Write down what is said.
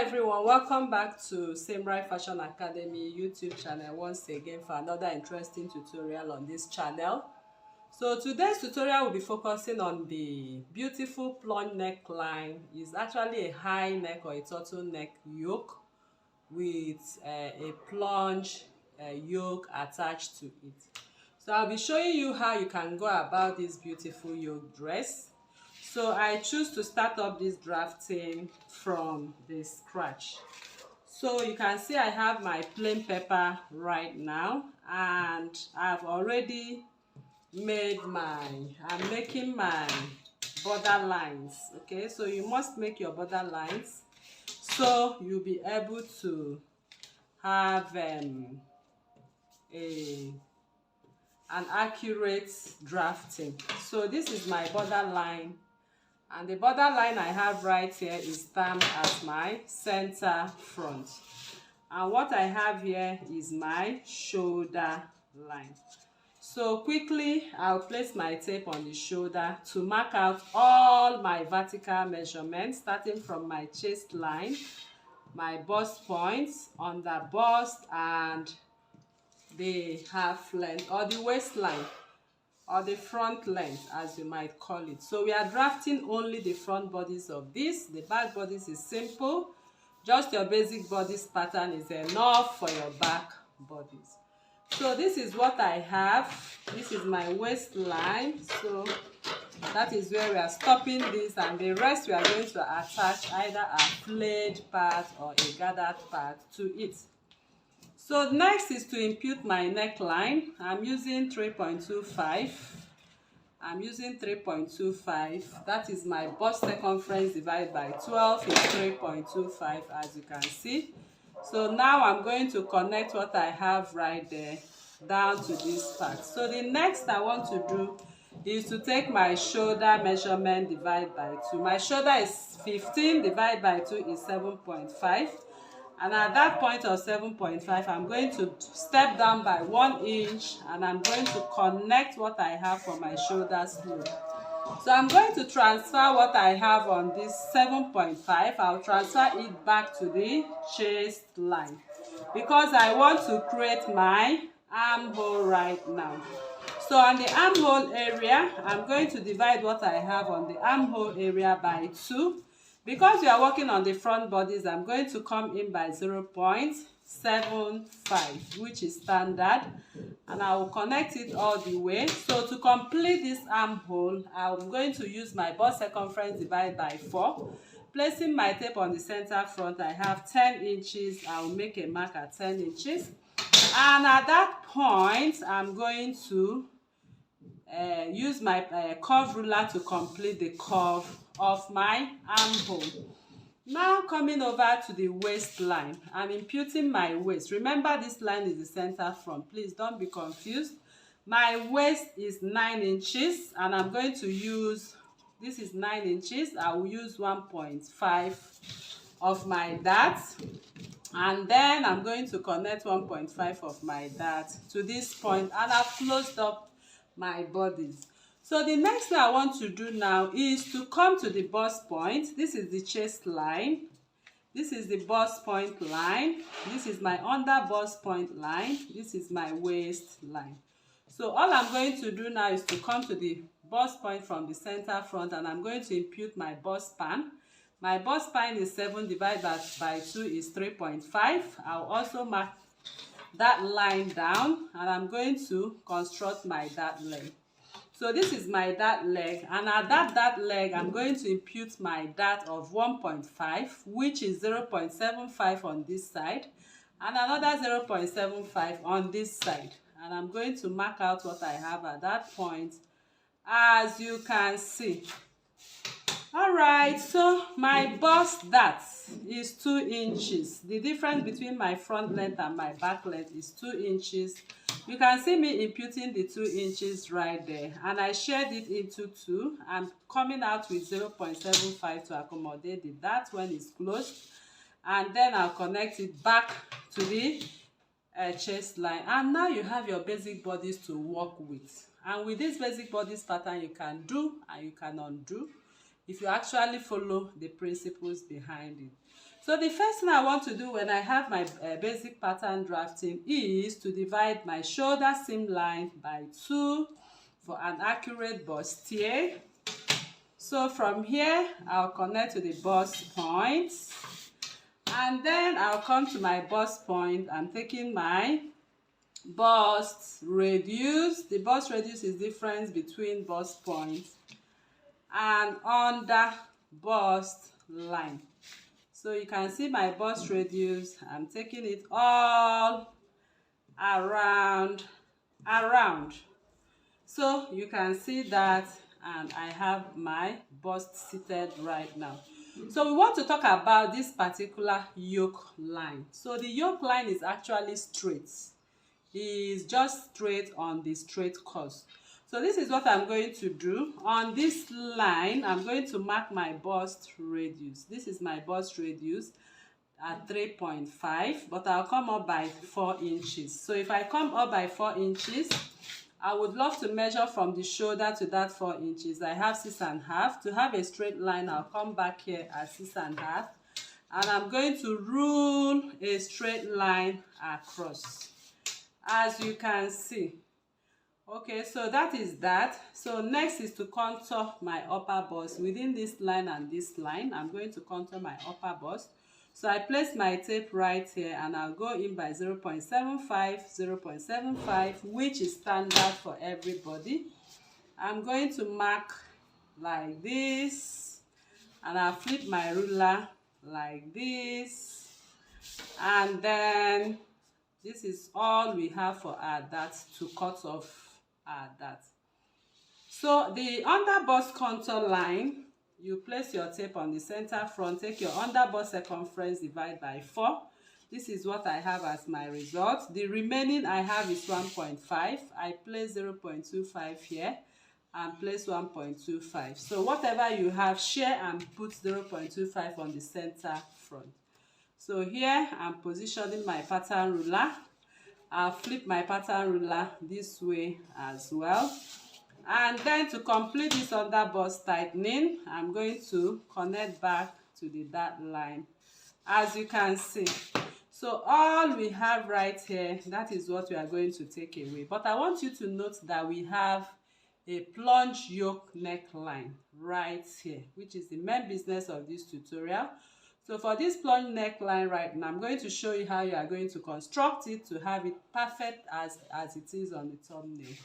everyone, welcome back to Samurai Fashion Academy YouTube channel once again for another interesting tutorial on this channel. So today's tutorial will be focusing on the beautiful plunge neckline. It's actually a high neck or a turtleneck yoke with a plunge yoke attached to it. So I'll be showing you how you can go about this beautiful yoke dress. So I choose to start up this drafting from the scratch. So you can see I have my plain paper right now, and I've already made I'm making my border lines. Okay, so you must make your border lines so you'll be able to have an accurate drafting. So this is my border line, and the border line I have right here is stamped as my center front, and what I have here is my shoulder line. So quickly I'll place my tape on the shoulder to mark out all my vertical measurements, starting from my chest line, my bust points, under bust, and the half length or the waistline or the front length, as you might call it. So we are drafting only the front bodies of this. The back bodies is simple. Just your basic bodice pattern is enough for your back bodies. So this is what I have. This is my waistline. So that is where we are stopping this, and the rest we are going to attach either a flayed part or a gathered part to it. So next is to impute my neckline. I'm using 3.25. That is my bust circumference divided by 12 is 3.25, as you can see. So now I'm going to connect what I have right there down to this part. So the next I want to do is to take my shoulder measurement divided by 2. My shoulder is 15, divided by 2 is 7.5. And at that point of 7.5, I'm going to step down by 1 inch, and I'm going to connect what I have for my shoulder slope. So I'm going to transfer what I have on this 7.5. I'll transfer it back to the chest line because I want to create my armhole right now. So on the armhole area, I'm going to divide what I have on the armhole area by 2. Because we are working on the front bodies, I'm going to come in by 0.75, which is standard, and I will connect it all the way. So to complete this armhole, I'm going to use my bust circumference divided by 4. Placing my tape on the center front, I have 10 inches. I will make a mark at 10 inches. And at that point, I'm going to use my curve ruler to complete the curve of my armhole. Now coming over to the waistline, I'm imputing my waist. Remember, this line is the center front. Please don't be confused. My waist is 9 inches, and I'm going to use, this is 9 inches. I will use 1.5 of my dart, and then I'm going to connect 1.5 of my dart to this point, and I've closed up my bodies. So the next thing I want to do now is to come to the bust point. This is the chest line. This is the bust point line. This is my under bust point line. This is my waistline. So all I'm going to do now is to come to the bust point from the center front, and I'm going to impute my bust span. My bust span is 7 divided by 2 is 3.5. I'll also mark that line down, and I'm going to construct my dart leg. So this is my dart leg, and at that dart leg, I'm going to impute my dart of 1.5, which is 0.75 on this side, and another 0.75 on this side. And I'm going to mark out what I have at that point, as you can see. Alright, so my bust dart is 2 inches. The difference between my front length and my back length is 2 inches. You can see me imputing the 2 inches right there, and I shared it into 2. I'm coming out with 0.75 to accommodate the dart when it's closed, and then I'll connect it back to the chest line. And now you have your basic bodies to work with, and with this basic bodies pattern, you can do and you can undo if you actually follow the principles behind it. So the first thing I want to do when I have my basic pattern drafting is to divide my shoulder seam line by 2 for an accurate bustier. So from here, I'll connect to the bust point, and then I'll come to my bust point. I'm taking my bust radius. The bust radius is the difference between bust point and under bust line. So you can see my bust radius. I'm taking it all around. So you can see that, and I have my bust seated right now. So we want to talk about this particular yoke line. So the yoke line is actually straight. Is just straight on the straight course. So this is what I'm going to do. On this line, I'm going to mark my bust radius. This is my bust radius at 3.5, but I'll come up by 4 inches. So if I come up by 4 inches, I would love to measure from the shoulder to that 4 inches. I have 6.5. To have a straight line, I'll come back here at 6.5, and I'm going to rule a straight line across, as you can see. Okay, so that is that. So next is to contour my upper bust. Within this line and this line, I'm going to contour my upper bust. So I place my tape right here, and I'll go in by 0.75, 0.75, which is standard for everybody. I'm going to mark like this, and I'll flip my ruler like this, and then this is all we have for our dart to cut off our dart. So the under bust contour line, you place your tape on the center front, take your under bust circumference, divide by 4. This is what I have as my result. The remaining I have is 1.5. I place 0.25 here and place 1.25. So whatever you have, share and put 0.25 on the center front. So here I'm positioning my pattern ruler. I'll flip my pattern ruler this way as well. And then to complete this under bust tightening, I'm going to connect back to the dart line, as you can see. So all we have right here, that is what we are going to take away. But I want you to note that we have a plunge yoke neckline right here, which is the main business of this tutorial. So for this plunge neckline right now, I'm going to show you how you are going to construct it to have it perfect as it is on the thumbnail.